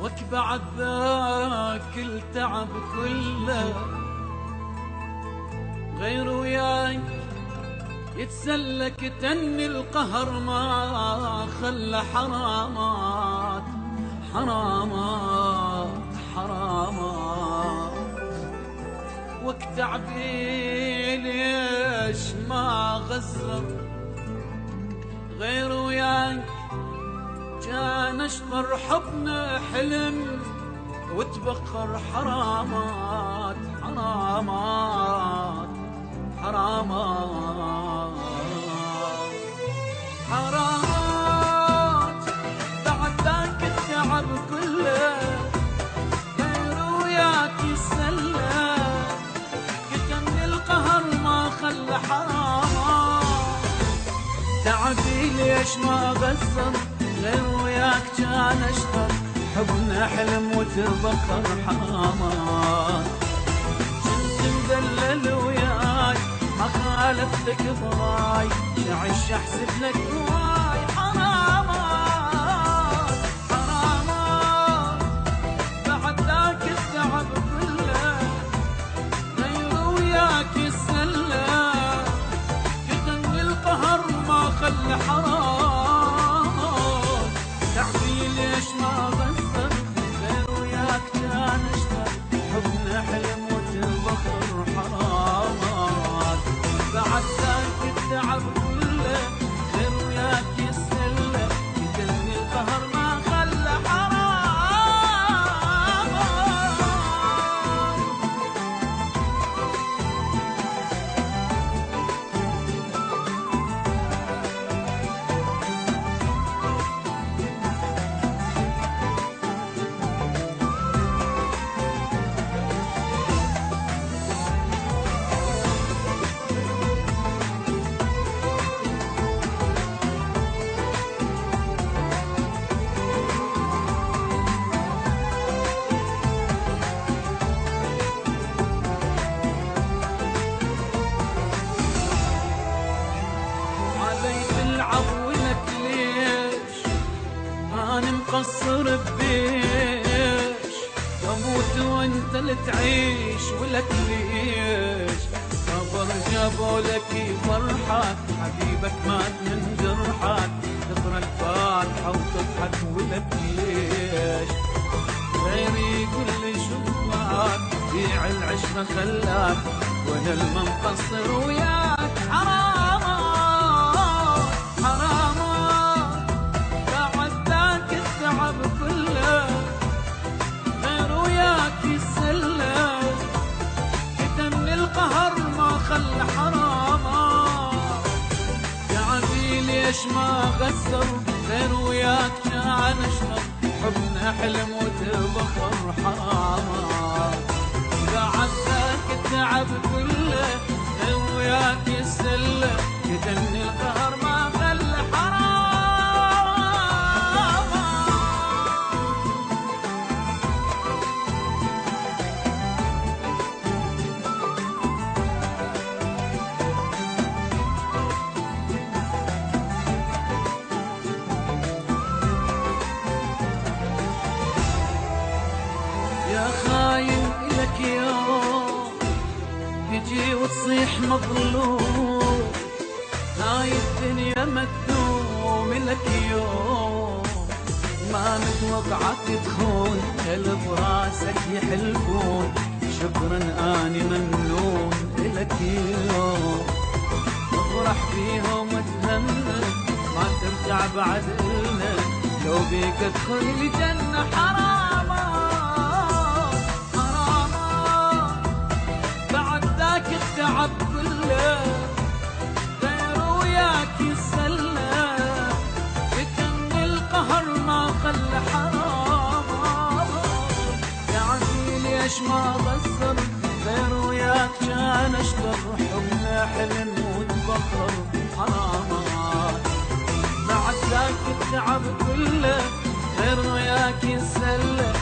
بعد ذاك التعب كله غير وياي يتسلك تني القهر ما خلى حرامات حرامات حرامات وقت تعبي ليش ما غزر غير وياي كان اشطر حبنا حلم وتبخر حرامات حرامات حرامات حرامات بعد ذاك التعب كله غير وياك يسلى كتمني القهر ما خلى حرامات تعبي ليش ما غزر غير وياك كان اشطر حبنا حلم وتبخر حرامات كنت مدلل وياي ما خالفتك براي شعش احسب لك هواي حرامات حرامات بعد ذاك التعب كله غير وياك يسلى كتني القهر ما خلى حرام تعبي ليش ما غسر غير وياك كان اشتر حبنا حلم وتبخر حرامات بعد ذاك التعب كله غير وياك يسلى كتني القهر ما خلى عولك ليش أنا مقصر ببيش أموت وأنت اللي تعيش ولك ليش صبر جابوا لك فرحة حبيبك مات من جرحك تقرأ الفاتحة وتضحك ولك ليش غيري يقول لي شوفك بيع العشرة خلاك وأنا المقصر وياك حرام حرامات بعد ذاك التعب كله غير وياك يسلى كتمني القهر ما خلى حرامات تعبي ليش ما غسر غير وياك كان اشطر حبنا حلم وتبخر حرامات بعد ذاك التعب كله غير وياك يسلى كتمني القهر ما خلى يا خاين إلك يوم تجي وتصيح مظلوم هاي الدنيا مكتوم لك يوم ما متوقعك تخون كل براسك يحلفون شكرا اني ممنون لك يوم افرح فيهم وتهنى ما ترجع بعد إلنا لو بيك ادخل الجنة حرامات حرامات بعد ذاك التعب كله غير وياك يسلى كتمني القهر ما خلى حرامات تعبي ليش ما غسر غير وياك كان اشطر حبنا حلم وتبخر حرامات بعد ذاك التعب كله غير وياك يسلى